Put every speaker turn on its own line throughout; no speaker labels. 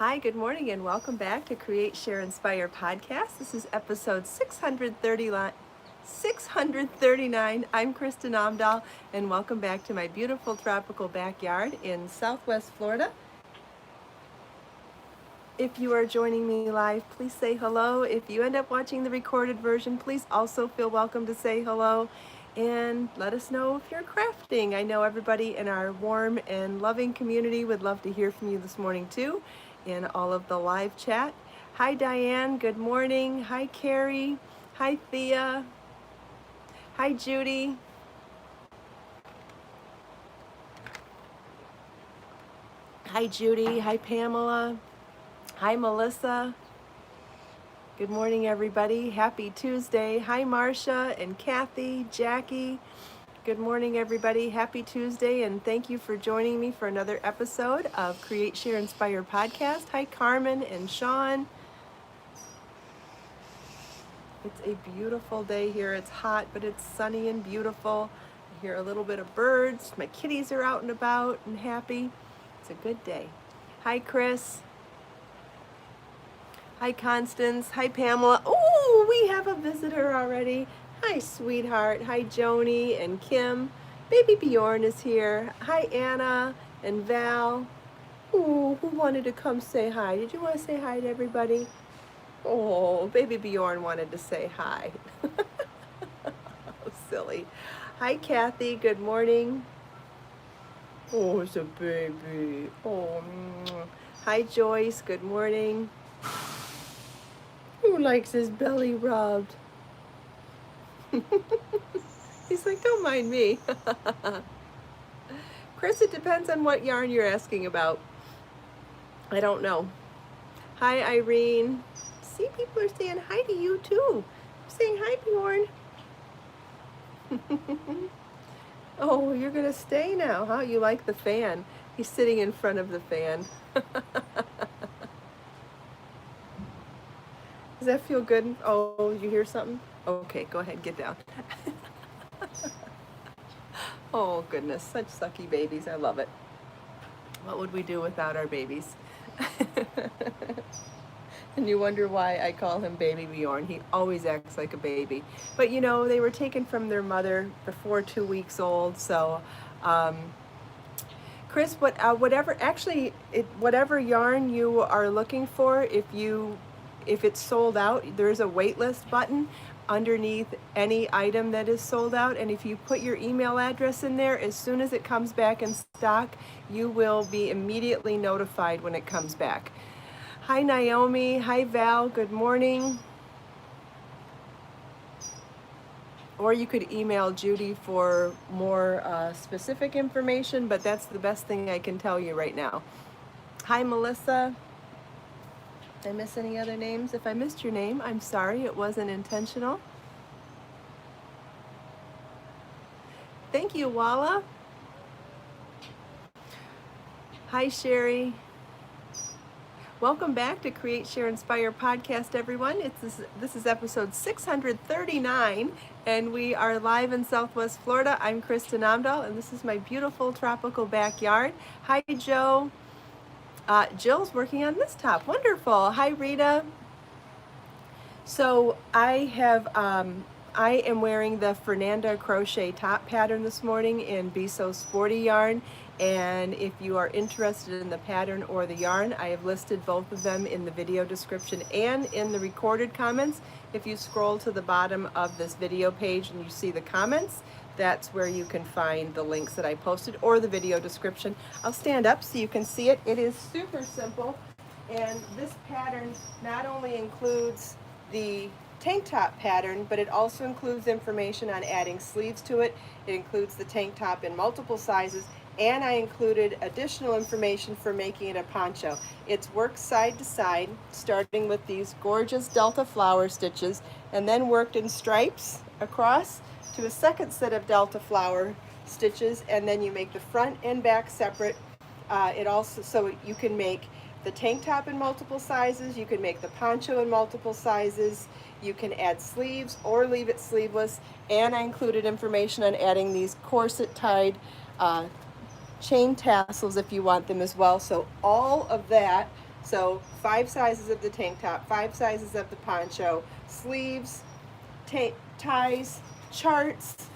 Hi, good morning, and welcome back to Create, Share, Inspire podcast. This is episode 639. I'm Kristin Omdahl, and welcome back to my beautiful tropical backyard in Southwest Florida. If you are joining me live, please say hello. If you end up watching the recorded version, please also feel welcome to say hello and let us know if you're crafting. I know everybody in our warm and loving community would love to hear from you this morning too in all of the live chat. Hi Diane, good morning. Hi Carrie. Hi Thea. Hi Judy. Hi Judy. Hi Pamela. Hi Melissa. Good morning, everybody. Happy Tuesday. Hi, Marcia and Kathy, Jackie. Good morning, everybody. Happy Tuesday, and thank you for joining me for another episode of Create, Share, Inspire podcast. Hi, Carmen and Sean. It's a beautiful day here. It's hot, but it's sunny and beautiful. I hear a little bit of birds. My kitties are out and about and happy. It's a good day. Hi, Chris. Hi, Constance. Hi, Pamela. Oh, we have a visitor already. Hi, sweetheart. Hi, Joni and Kim. Baby Bjorn is here. Hi, Anna and Val. Ooh, who wanted to come say hi? Did you want to say hi to everybody? Oh, baby Bjorn wanted to say hi. Oh, silly. Hi, Kathy. Good morning. Oh, it's a baby. Oh, hi, Joyce. Good morning. Who likes his belly rubbed? He's like, don't mind me. Chris, it depends on what yarn you're asking about. I don't know. Hi, Irene. See, people are saying hi to you too. I'm saying hi, Bjorn. Oh, you're going to stay now, huh? You like the fan. He's sitting in front of the fan. Does that feel good? Oh, you hear something? Okay, go ahead, get down. Oh, goodness, such sucky babies. I love it. What would we do without our babies? And you wonder why I call him Baby Bjorn. He always acts like a baby. But you know, they were taken from their mother before 2 weeks old, so Chris, whatever whatever yarn you are looking for, if it's sold out, there's a wait list button underneath any item that is sold out, and if you put your email address in there, as soon as it comes back in stock, you will be immediately notified when it comes back. Hi Naomi, hi Val, good morning. Or you could email Judy for more specific information, but that's the best thing I can tell you right now. Hi Melissa. Did I miss any other names? If I missed your name, I'm sorry, it wasn't intentional. Thank you, Walla. Hi, Sherry. Welcome back to Create, Share, Inspire podcast, everyone. This is episode 639, and we are live in Southwest Florida. I'm Kristin Omdahl, and this is my beautiful tropical backyard. Hi, Joe. Jill's working on this top. Wonderful. Hi, Rita. So I am wearing the Fernanda crochet top pattern this morning in Be So Sporty yarn. And if you are interested in the pattern or the yarn, I have listed both of them in the video description and in the recorded comments. If you scroll to the bottom of this video page and you see the comments, that's where you can find the links that I posted or the video description. I'll stand up so you can see it. It is super simple. And this pattern not only includes the tank top pattern, but it also includes information on adding sleeves to it. It includes the tank top in multiple sizes, and I included additional information for making it a poncho. It's worked side to side, starting with these gorgeous Delta flower stitches, and then worked in stripes across to a second set of Delta flower stitches, and then you make the front and back separate. It also, so you can make the tank top in multiple sizes, you can make the poncho in multiple sizes, you can add sleeves or leave it sleeveless, and I included information on adding these corset tied chain tassels if you want them as well. So all of that So 5 sizes of the tank top, 5 sizes of the poncho, sleeves, ties, charts,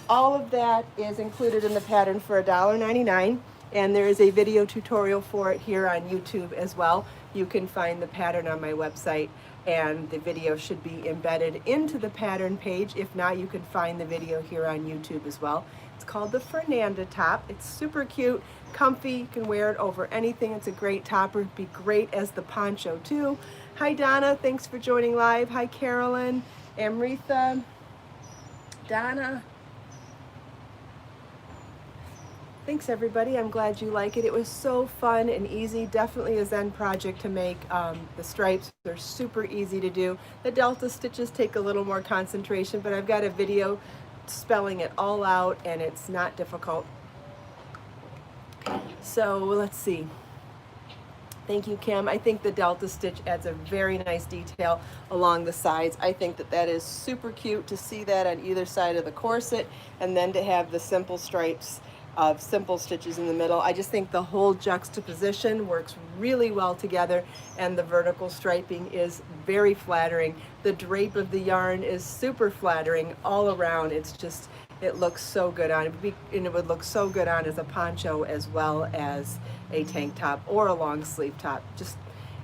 all of that is included in the pattern for $1.99, and there is a video tutorial for it here on YouTube as well. You can find the pattern on my website, and the video should be embedded into the pattern page. If not, you can find the video here on YouTube as well. It's called the Fernanda top. It's super cute, comfy. You can wear it over anything. It's a great topper. It'd be great as the poncho too. Hi Donna, thanks for joining live. Hi Carolyn, Amritha, Donna. Thanks everybody, I'm glad you like it. It was so fun and easy, definitely a Zen project to make. The stripes are super easy to do. The delta stitches take a little more concentration, but I've got a video spelling it all out and it's not difficult. So let's see. Thank you, Kim. I think the delta stitch adds a very nice detail along the sides. I think that that is super cute to see that on either side of the corset, and then to have the simple stripes of simple stitches in the middle. I just think the whole juxtaposition works really well together, and the vertical striping is very flattering. The drape of the yarn is super flattering all around. It's just, it looks so good on, and it would look so good on as a poncho as well as a tank top or a long sleeve top. Just,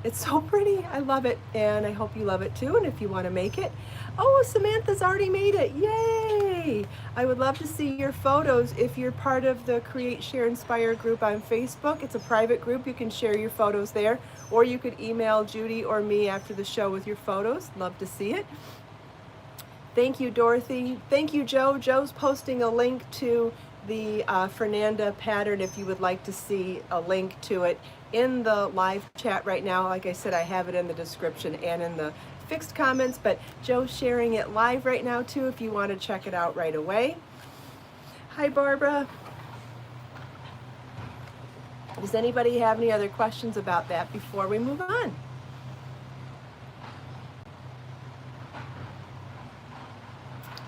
it's so pretty. I love it, and I hope you love it too. And if you want to make it, oh, Samantha's already made it. Yay! I would love to see your photos if you're part of the Create, Share, Inspire group on Facebook. It's a private group. You can share your photos there, or you could email Judy or me after the show with your photos. Love to see it. Thank you, Dorothy. Thank you, Joe. Joe's posting a link to the Fernanda pattern if you would like to see a link to it in the live chat right now. Like I said, I have it in the description and in the fixed comments, but Joe's sharing it live right now too if you want to check it out right away. Hi, Barbara. Does anybody have any other questions about that before we move on?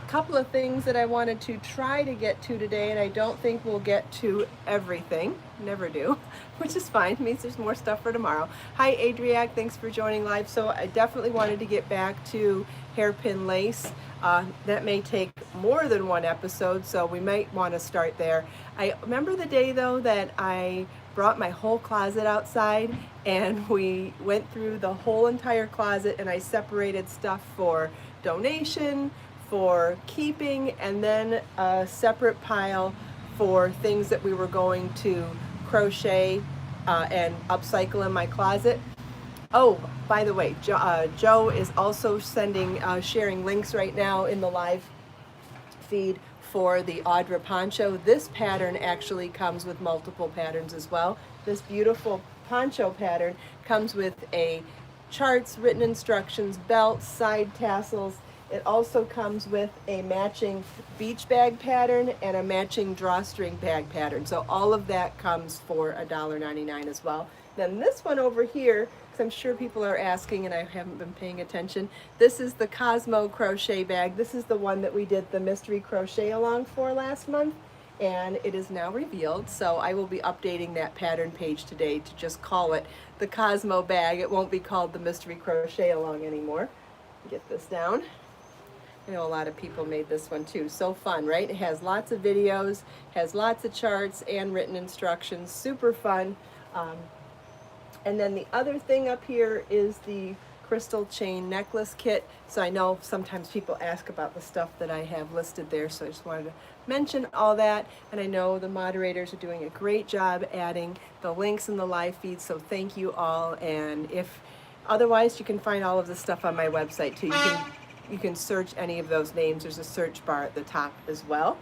Couple of things that I wanted to try to get to today, and I don't think we'll get to everything. Never do, which is fine. It means there's more stuff for tomorrow. Hi, Adriac. Thanks for joining live. So I definitely wanted to get back to hairpin lace. That may take more than one episode, so we might want to start there. I remember the day, though, that I brought my whole closet outside, and we went through the whole entire closet, and I separated stuff for donation, for keeping, and then a separate pile for things that we were going to crochet and upcycle in my closet. Oh, by the way, Joe is also sharing links right now in the live feed for the Audra poncho. This pattern actually comes with multiple patterns as well. This beautiful poncho pattern comes with a charts, written instructions, belts, side tassels. It also comes with a matching beach bag pattern and a matching drawstring bag pattern. So all of that comes for $1.99 as well. Then this one over here, because I'm sure people are asking and I haven't been paying attention, this is the Cosmo crochet bag. This is the one that we did the mystery crochet along for last month, and it is now revealed. So I will be updating that pattern page today to just call it the Cosmo bag. It won't be called the mystery crochet along anymore. Get this down. I know a lot of people made this one too. So fun, right? It has lots of videos, has lots of charts and written instructions. Super fun. And then the other thing up here is the crystal chain necklace kit. So I know sometimes people ask about the stuff that I have listed there, so I just wanted to mention all that. And I know the moderators are doing a great job adding the links in the live feed, so thank you all. And if otherwise, you can find all of the stuff on my website too. You can search any of those names. There's a search bar at the top as well.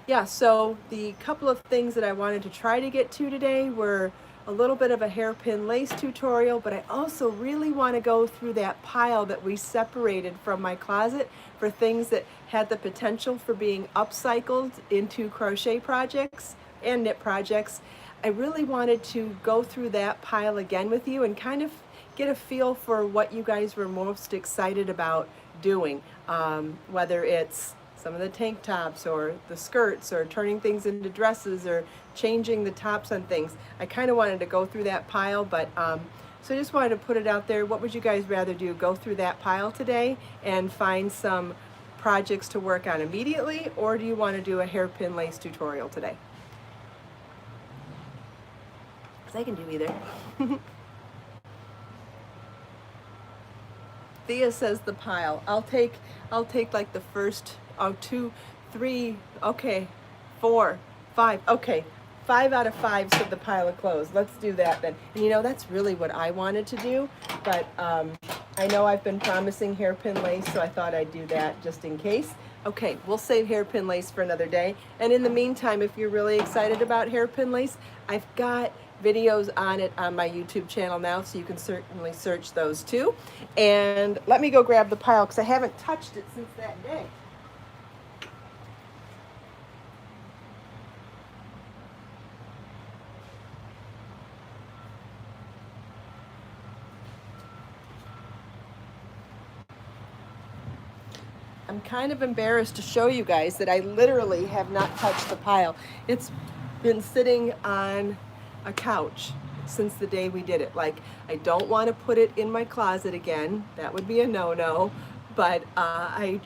Yeah, so the couple of things that I wanted to try to get to today were a little bit of a hairpin lace tutorial, but I also really want to go through that pile that we separated from my closet for things that had the potential for being upcycled into crochet projects and knit projects. I really wanted to go through that pile again with you and kind of get a feel for what you guys were most excited about doing, whether it's some of the tank tops or the skirts or turning things into dresses or changing the tops on things. I kind of wanted to go through that pile, but So I just wanted to put it out there. What would you guys rather do? Go through that pile today and find some projects to work on immediately, or do you want to do a hairpin lace tutorial today? Because I can do either. Thea says the pile. I'll take like the first 2, 3, okay, 4, 5, okay. 5 out of 5 said the pile of clothes. Let's do that then. And you know, that's really what I wanted to do, but I know I've been promising hairpin lace, so I thought I'd do that just in case. Okay, we'll save hairpin lace for another day. And in the meantime, if you're really excited about hairpin lace, I've got videos on it on my YouTube channel now, so you can certainly search those too. And let me go grab the pile because I haven't touched it since that day. I'm kind of embarrassed to show you guys that I literally have not touched the pile. It's been sitting on a couch since the day we did it. Like, I don't want to put it in my closet again. That would be a no-no. But I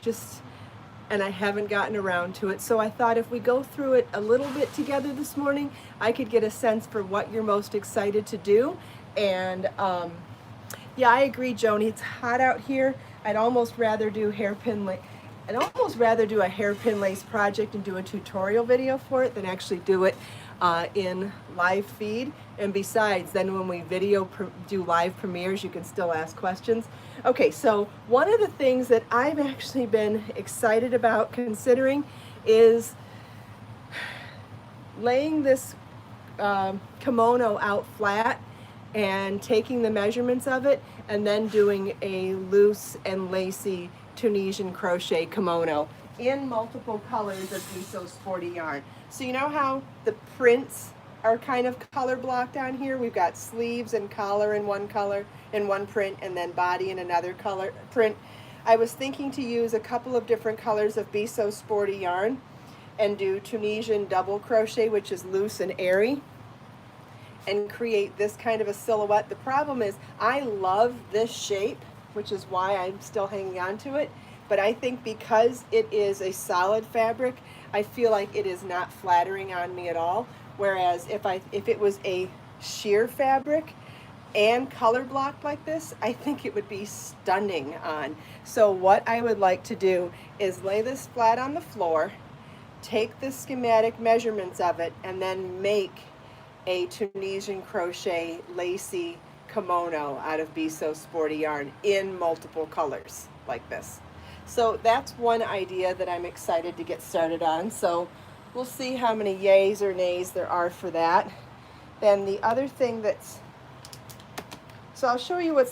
haven't gotten around to it. So I thought if we go through it a little bit together this morning, I could get a sense for what you're most excited to do. And yeah, I agree, Joni. It's hot out here. I'd almost rather do a hairpin lace project and do a tutorial video for it than actually do it in live feed. And besides, then when we do live premieres, you can still ask questions. Okay, so one of the things that I've actually been excited about considering is laying this kimono out flat and taking the measurements of it and then doing a loose and lacy Tunisian crochet kimono in multiple colors of Miso Sporty yarn. So you know how the prints are kind of color blocked on here? We've got sleeves and collar in one color, in one print, and then body in another color print. I was thinking to use a couple of different colors of Miso Sporty yarn and do Tunisian double crochet, which is loose and airy, and create this kind of a silhouette. The problem is I love this shape, which is why I'm still hanging on to it, but I think because it is a solid fabric, I feel like it is not flattering on me at all. Whereas if it was a sheer fabric and color blocked like this, I think it would be stunning on. So what I would like to do is lay this flat on the floor, take the schematic measurements of it, and then make a Tunisian crochet lacy kimono out of Miso Sporty yarn in multiple colors like this. So that's one idea that I'm excited to get started on. So we'll see how many yays or nays there are for that. Then the other thing so I'll show you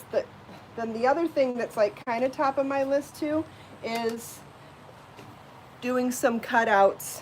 then the other thing that's like kind of top of my list too is doing some cutouts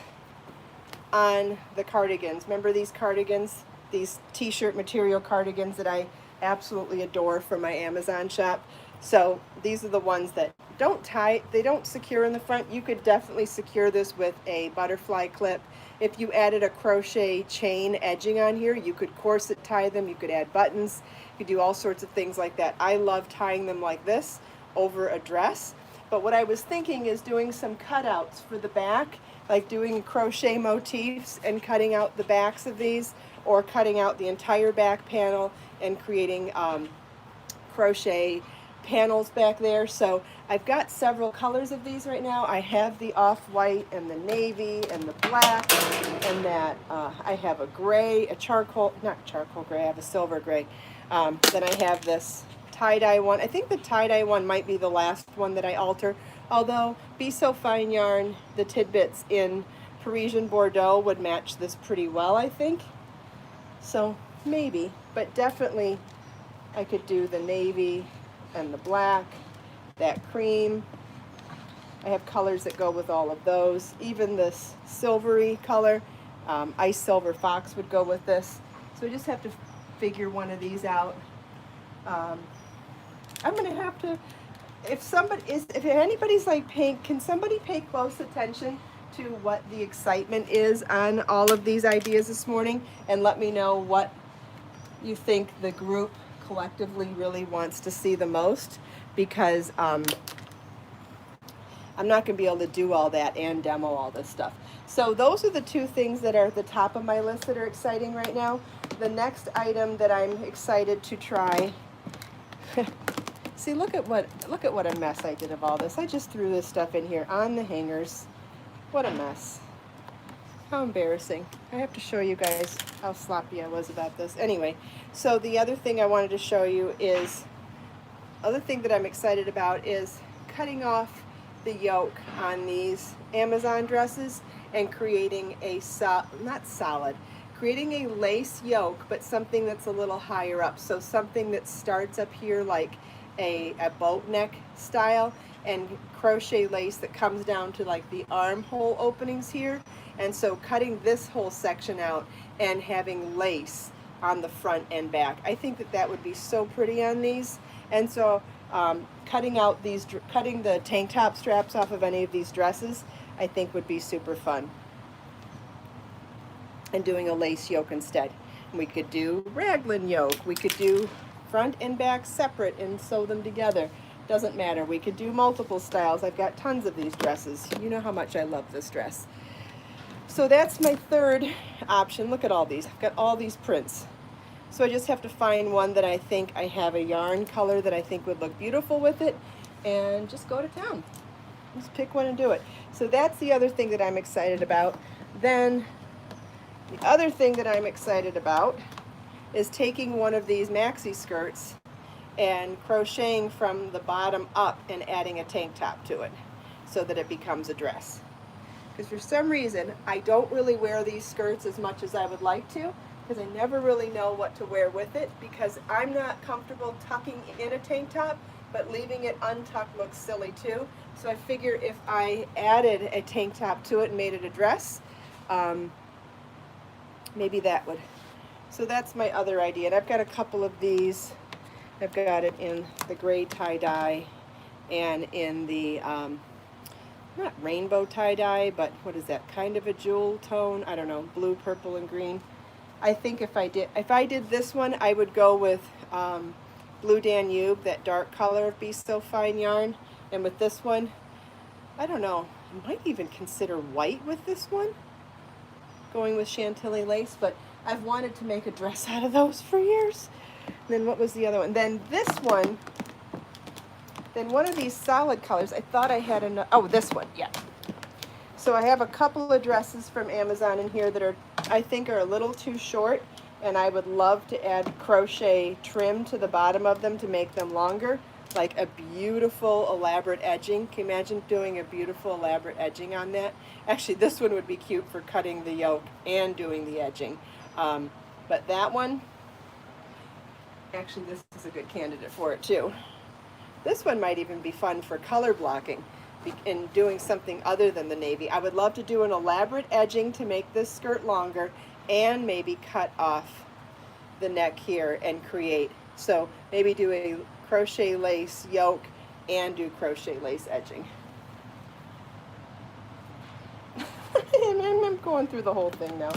on the cardigans. Remember these cardigans, these t-shirt material cardigans that I absolutely adore from my Amazon shop? So these are the ones that don't tie, they don't secure in the front. You could definitely secure this with a butterfly clip. If you added a crochet chain edging on here, you could corset tie them, you could add buttons, you could do all sorts of things like that. I love tying them like this over a dress. But what I was thinking is doing some cutouts for the back, like doing crochet motifs and cutting out the backs of these, or cutting out the entire back panel and creating crochet panels back there. So I've got several colors of these right now. I have the off-white and the navy and the black, and that I have a gray, a charcoal, not charcoal gray, I have a silver gray. Then I have this tie-dye one. I think the tie-dye one might be the last one that I alter, although Be So Fine yarn, the tidbits in Parisian Bordeaux would match this pretty well, I think. So maybe, but definitely I could do the navy and the black, that cream. I have colors that go with all of those. Even this silvery color, ice silver fox would go with this. So we just have to figure one of these out. I'm gonna have to, if anybody's like paying, can somebody pay close attention to what the excitement is on all of these ideas this morning and let me know what you think the group collectively really wants to see the most, because I'm not going to be able to do all that and demo all this stuff. So those are the two things that are at the top of my list that are exciting right now. The next item that I'm excited to try, see, look at what a mess I did of all this. I just threw this stuff in here on the hangers. What a mess. How embarrassing. I have to show you guys how sloppy I was about this. Anyway, so the other thing I wanted to show you is, other thing that I'm excited about is cutting off the yoke on these Amazon dresses and creating a creating a lace yoke, but something that's a little higher up. So something that starts up here like a boat neck style, and crochet lace that comes down to like the armhole openings here. And so cutting this whole section out and having lace on the front and back. I think that that would be so pretty on these. And so cutting the tank top straps off of any of these dresses, I think would be super fun. And doing a lace yoke instead. We could do raglan yoke. We could do front and back separate and sew them together. Doesn't matter. We could do multiple styles. I've got tons of these dresses. You know how much I love this dress. So that's my third option. Look at all these. I've got all these prints. So I just have to find one that I think I have a yarn color that I think would look beautiful with it, and just go to town. Just pick one and do it. So that's the other thing that I'm excited about. Then the other thing that I'm excited about is taking one of these maxi skirts and crocheting from the bottom up and adding a tank top to it so that it becomes a dress. Because for some reason, I don't really wear these skirts as much as I would like to, because I never really know what to wear with it, because I'm not comfortable tucking in a tank top, but leaving it untucked looks silly too. So I figure if I added a tank top to it and made it a dress, maybe that would. So that's my other idea. And I've got a couple of these. I've got it in the gray tie-dye and in the, not rainbow tie-dye, but what is that, kind of a jewel tone? I don't know, blue, purple, and green. I think if I did this one, I would go with Blue Danube, that dark color of Be So Fine yarn. And with this one, I don't know, I might even consider white with this one, going with Chantilly lace, but I've wanted to make a dress out of those for years. And then what was the other one? Then this one, then one of these solid colors, I thought I had another, oh, this one, yeah. So I have a couple of dresses from Amazon in here that are, I think, are a little too short, and I would love to add crochet trim to the bottom of them to make them longer, like a beautiful elaborate edging. Can you imagine doing a beautiful elaborate edging on that? Actually, this one would be cute for cutting the yoke and doing the edging. But that one, actually this is a good candidate for it too. This one might even be fun for color blocking and doing something other than the navy. I would love to do an elaborate edging to make this skirt longer and maybe cut off the neck here and create. So maybe do a crochet lace yoke and do crochet lace edging. And I'm going through the whole thing now.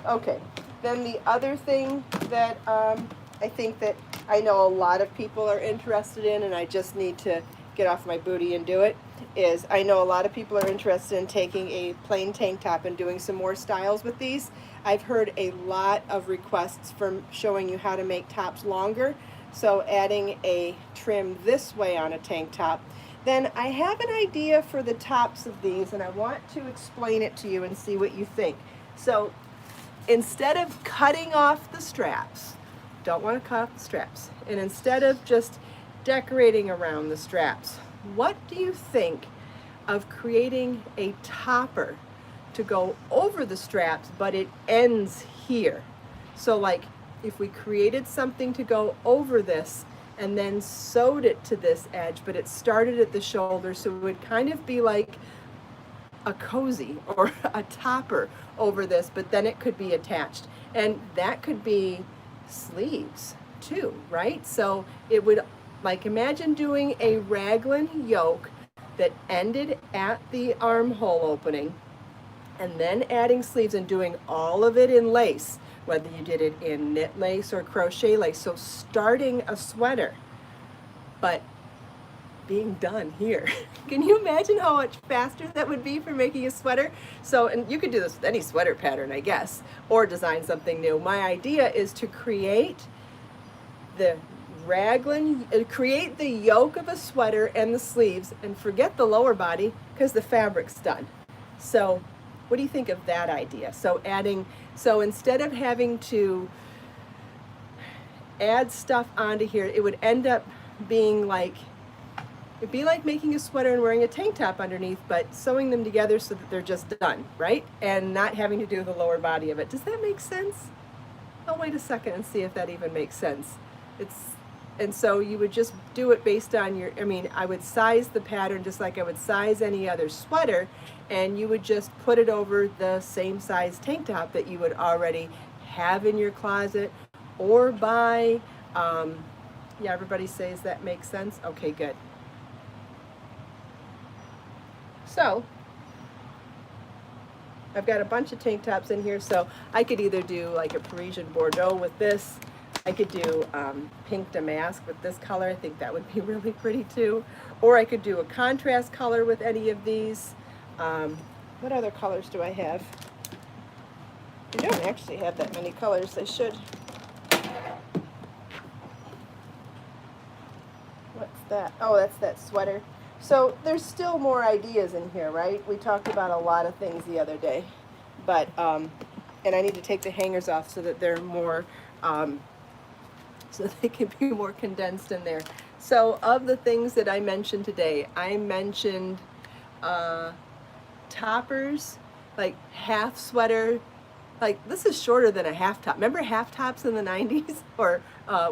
Okay, then the other thing that I think that I know a lot of people are interested in, and I just need to get off my booty and do it, is I know a lot of people are interested in taking a plain tank top and doing some more styles with these. I've heard a lot of requests from showing you how to make tops longer, so adding a trim this way on a tank top. Then I have an idea for the tops of these, and I want to explain it to you and see what you think. So instead of cutting off the straps, don't want to cut off the straps, and instead of just decorating around the straps, what do you think of creating a topper to go over the straps, but it ends here? So like if we created something to go over this and then sewed it to this edge, but it started at the shoulder, so it would kind of be like a cozy or a topper over this, but then it could be attached. And that could be sleeves too, right? So it would, like, imagine doing a raglan yoke that ended at the armhole opening and then adding sleeves and doing all of it in lace whether you did it in knit lace or crochet lace. So starting a sweater, but being done here. Can you imagine how much faster that would be for making a sweater? So, and you could do this with any sweater pattern, I guess, or design something new. My idea is to create the raglan, create the yoke of a sweater and the sleeves, and forget the lower body because the fabric's done. So what do you think of that idea? So so instead of having to add stuff onto here, it would end up being like, it'd be like making a sweater and wearing a tank top underneath, but sewing them together so that they're just done, right? And not having to do the lower body of it. Does that make sense? I'll wait a second and see if that even makes sense. And so you would just do it based on your, I would size the pattern just like I would size any other sweater, and you would just put it over the same size tank top that you would already have in your closet or buy. Yeah, everybody says that makes sense? Okay, good. So I've got a bunch of tank tops in here, so I could either do like a Parisian Bordeaux with this. I could do pink damask with this color. I think that would be really pretty too. Or I could do a contrast color with any of these. What other colors do I have? I don't actually have that many colors. I should. What's that? Oh, that's that sweater. So there's still more ideas in here, right? We talked about a lot of things the other day. But, and I need to take the hangers off so that they're more, so they can be more condensed in there. So of the things that I mentioned today, I mentioned toppers, like half sweater, like this is shorter than a half top. Remember half tops in the 90s? Or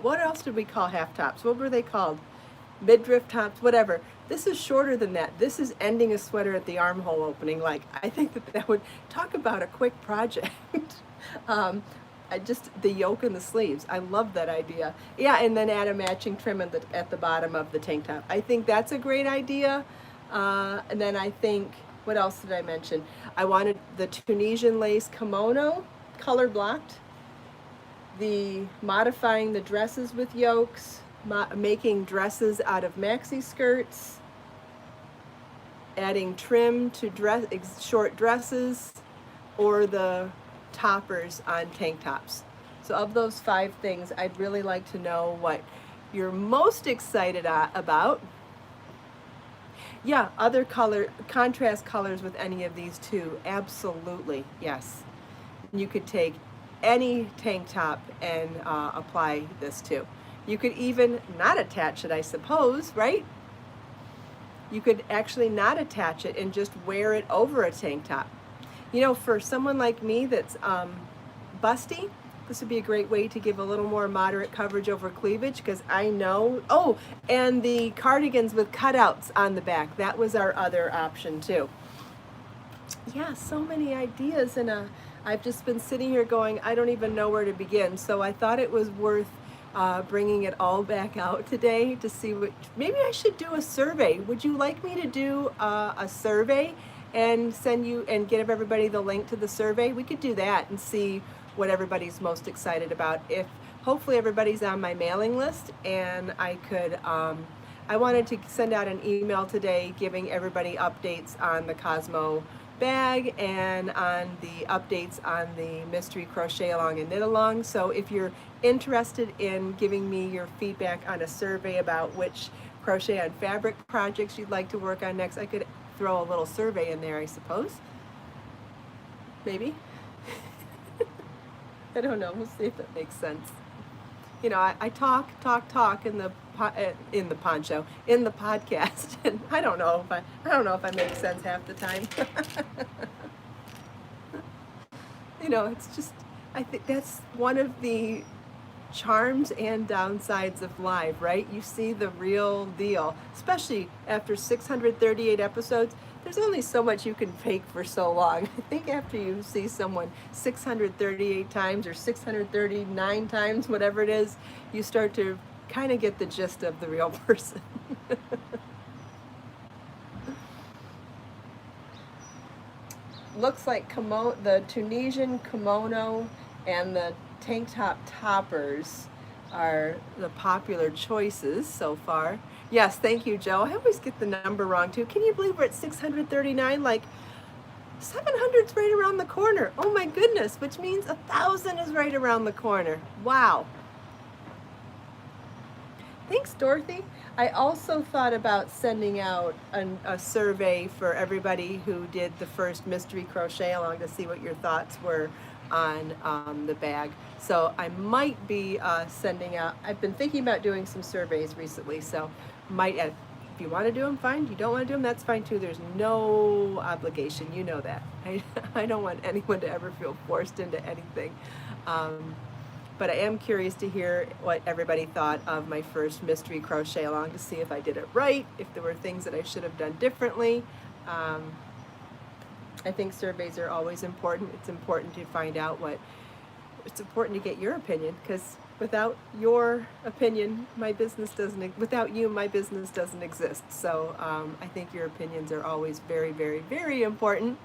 what else did we call half tops? What were they called? Midriff tops, whatever. This is shorter than that. This is ending a sweater at the armhole opening. Like, I think that would talk about a quick project. The yoke and the sleeves. I love that idea. Yeah, and then add a matching trim at the bottom of the tank top. I think that's a great idea. And then I think, what else did I mention? I wanted the Tunisian lace kimono, color blocked. The modifying the dresses with yokes. Making dresses out of maxi skirts, adding trim to short dresses, or the toppers on tank tops. So of those 5 things, I'd really like to know what you're most excited about. Yeah, other contrast colors with any of these too. Absolutely, yes. You could take any tank top and apply this to. You could even not attach it, I suppose, right? You could actually not attach it and just wear it over a tank top. You know, for someone like me that's busty, this would be a great way to give a little more moderate coverage over cleavage, because I know, oh, and the cardigans with cutouts on the back, that was our other option too. Yeah, so many ideas, and I've just been sitting here going, I don't even know where to begin. So I thought it was worth bringing it all back out today to see what, maybe I should do a survey. Would you like me to do a survey and send you and give everybody the link to the survey? We could do that and see what everybody's most excited about. If hopefully everybody's on my mailing list, and I could, I wanted to send out an email today giving everybody updates on the Cosmo bag and on the updates on the mystery crochet along and knit along. So if you're interested in giving me your feedback on a survey about which crochet on fabric projects you'd like to work on next, I could throw a little survey in there, I suppose. Maybe. I don't know. We'll see if that makes sense. You know, I talk in the poncho, in the podcast, and I don't know if I make sense half the time. You know, it's just, I think that's one of the charms and downsides of live, right? You see the real deal, especially after 638 episodes. There's only so much you can fake for so long. I think after you see someone 638 times or 639 times, whatever it is, you start to kind of get the gist of the real person. Looks like the Tunisian kimono and the tank top toppers are the popular choices so far. Yes, thank you, Joe. I always get the number wrong too. Can you believe we're at 639? Like 700's right around the corner. Oh my goodness, which means 1,000 is right around the corner. Wow. Thanks, Dorothy. I also thought about sending out a survey for everybody who did the first mystery crochet along to see what your thoughts were on the bag. So I might be sending out, I've been thinking about doing some surveys recently, so might, if you want to do them, fine. If you don't want to do them, that's fine too. There's no obligation, you know that. I don't want anyone to ever feel forced into anything. But I am curious to hear what everybody thought of my first mystery crochet along to see if I did it right, if there were things that I should have done differently. I think surveys are always important. It's important to find out it's important to get your opinion, because without your opinion, my business doesn't, without you, my business doesn't exist. So I think your opinions are always very, very, very important.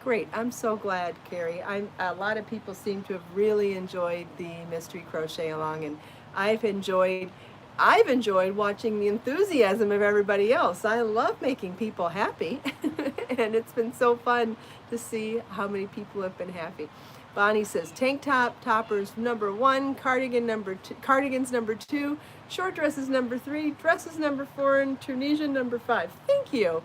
Great, I'm so glad, Carrie. A lot of people seem to have really enjoyed the mystery crochet along, and I've enjoyed watching the enthusiasm of everybody else. I love making people happy, and it's been so fun to see how many people have been happy. Bonnie says tank top toppers number 1, cardigans number 2, short dresses number 3, dresses number 4, and Tunisian number 5. Thank you.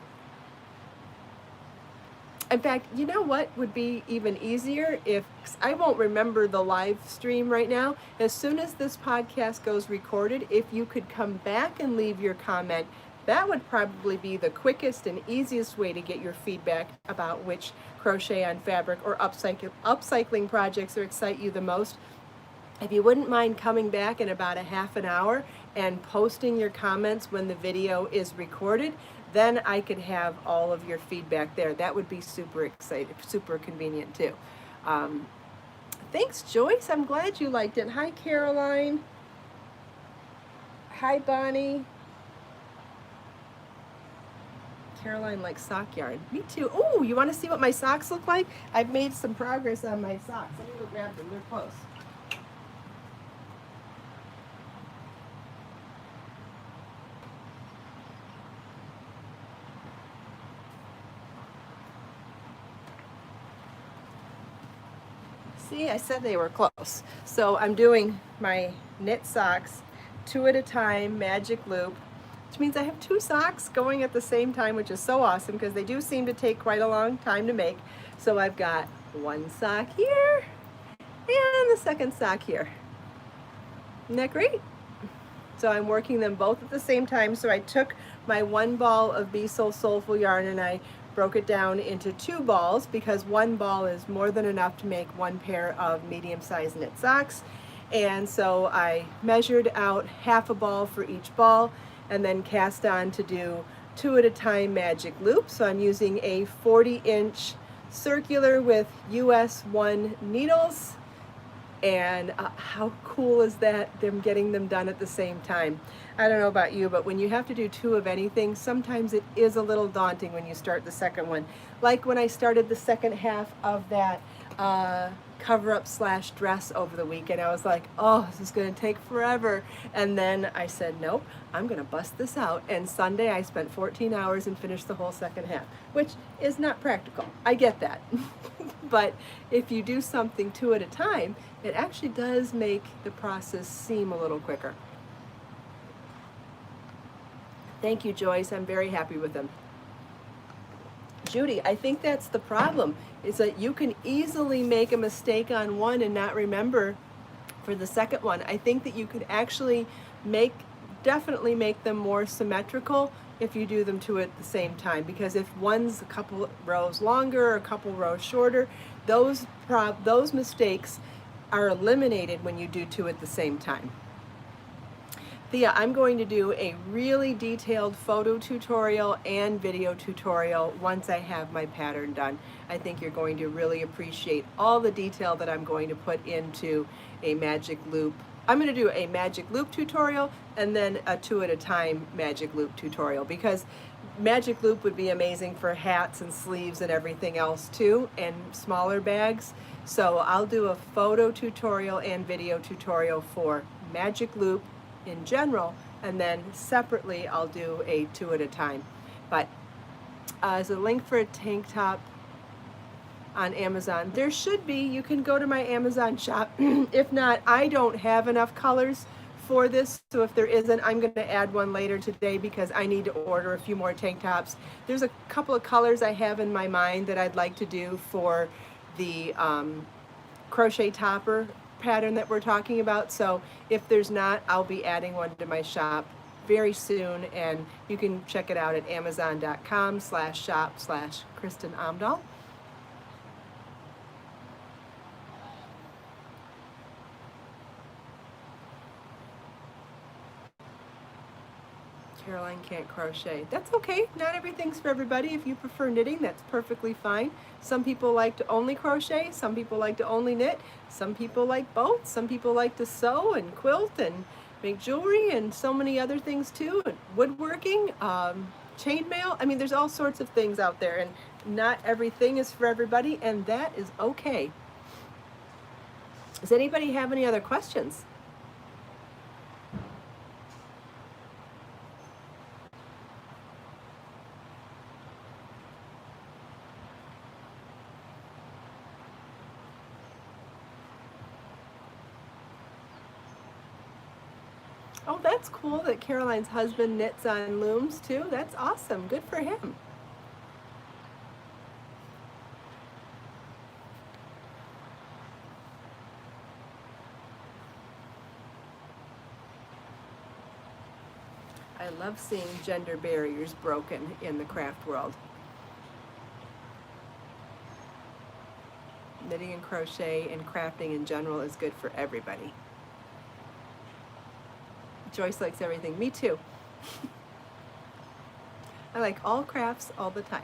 In fact, you know what would be even easier? If I won't remember the live stream right now, as soon as this podcast goes recorded, if you could come back and leave your comment, that would probably be the quickest and easiest way to get your feedback about which crochet on fabric or upcycling projects that excite you the most. If you wouldn't mind coming back in about a half an hour and posting your comments when the video is recorded, then I could have all of your feedback there. That would be super exciting, super convenient too. Thanks, Joyce. I'm glad you liked it. Hi, Caroline. Hi, Bonnie. Caroline likes sock yarn. Me too. Oh, you want to see what my socks look like? I've made some progress on my socks. Let me go grab them. They're close. See, I said they were close. So I'm doing my knit socks 2 at a time, magic loop, which means I have 2 socks going at the same time, which is so awesome because they do seem to take quite a long time to make. So I've got 1 sock here and the second sock here. Isn't that great? So I'm working them both at the same time. So I took my 1 ball of Be So Soulful yarn and I broke it down into 2 balls because 1 ball is more than enough to make 1 pair of medium-sized knit socks. And so I measured out half a ball for each ball and then cast on to do 2 at a time magic loop. So I'm using a 40-inch circular with US 1 needles. And how cool is that, them getting them done at the same time? I don't know about you, but when you have to do 2 of anything, sometimes it is a little daunting when you start the second one. Like when I started the second half of that cover-up / dress over the weekend, I was like, oh, this is going to take forever. And then I said, nope, I'm going to bust this out. And Sunday I spent 14 hours and finished the whole second half, which is not practical. I get that. But if you do something 2 at a time, it actually does make the process seem a little quicker. Thank you, Joyce. I'm very happy with them. Judy, I think that's the problem, is that you can easily make a mistake on one and not remember for the second one. I think that you could actually definitely make them more symmetrical if you do them 2 at the same time, because if one's a couple rows longer or a couple rows shorter, those mistakes are eliminated when you do 2 at the same time. Thea, I'm going to do a really detailed photo tutorial and video tutorial once I have my pattern done. I think you're going to really appreciate all the detail that I'm going to put into a magic loop. I'm going to do a magic loop tutorial and then a 2 at a time magic loop tutorial, because Magic loop would be amazing for hats and sleeves and everything else too, and smaller bags. So I'll do a photo tutorial and video tutorial for magic loop in general, and then separately I'll do a 2 at a time. But as a link for a tank top on Amazon, there should be. You can go to my Amazon shop. If not, I don't have enough colors for this, so if there isn't, I'm going to add one later today because I need to order a few more tank tops. There's a couple of colors I have in my mind that I'd like to do for the crochet topper pattern that we're talking about. So if there's not, I'll be adding one to my shop very soon, and you can check it out at amazon.com/shop/Kristin Omdahl. Caroline can't crochet. That's okay. Not everything's for everybody. If you prefer knitting, that's perfectly fine. Some people like to only crochet. Some people like to only knit. Some people like both. Some people like to sew and quilt and make jewelry and so many other things too. And woodworking, chainmail. I mean, there's all sorts of things out there, and not everything is for everybody, and that is okay. Does anybody have any other questions? Oh, that's cool that Caroline's husband knits on looms too. That's awesome. Good for him. I love seeing gender barriers broken in the craft world. Knitting and crochet and crafting in general is good for everybody. Joyce likes everything. Me too. I like all crafts all the time.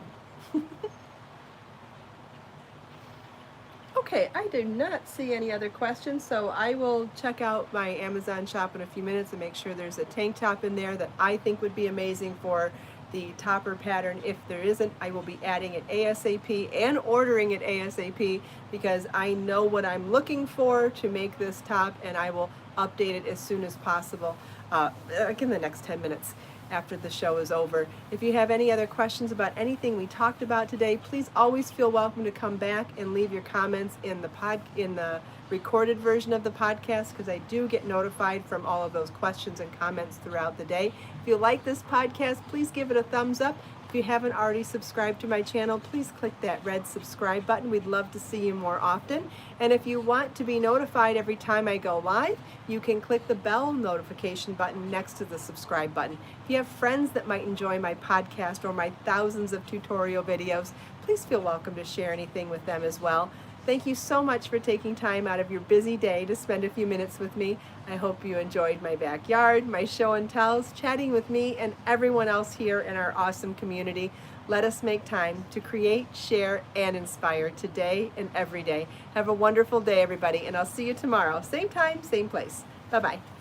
Okay, I do not see any other questions, so I will check out my Amazon shop in a few minutes and make sure there's a tank top in there that I think would be amazing for the topper pattern. If there isn't, I will be adding it ASAP and ordering it ASAP because I know what I'm looking for to make this top, and I will update it as soon as possible, like in the next 10 minutes after the show is over. If you have any other questions about anything we talked about today, please always feel welcome to come back and leave your comments in the recorded version of the podcast, because I do get notified from all of those questions and comments throughout the day. If you like this podcast, please give it a thumbs up. If you haven't already subscribed to my channel, please click that red subscribe button. We'd love to see you more often. And if you want to be notified every time I go live, you can click the bell notification button next to the subscribe button. If you have friends that might enjoy my podcast or my thousands of tutorial videos, please feel welcome to share anything with them as well. Thank you so much for taking time out of your busy day to spend a few minutes with me. I hope you enjoyed my backyard, my show and tells, chatting with me and everyone else here in our awesome community. Let us make time to create, share, and inspire today and every day. Have a wonderful day, everybody, and I'll see you tomorrow. Same time, same place. Bye-bye.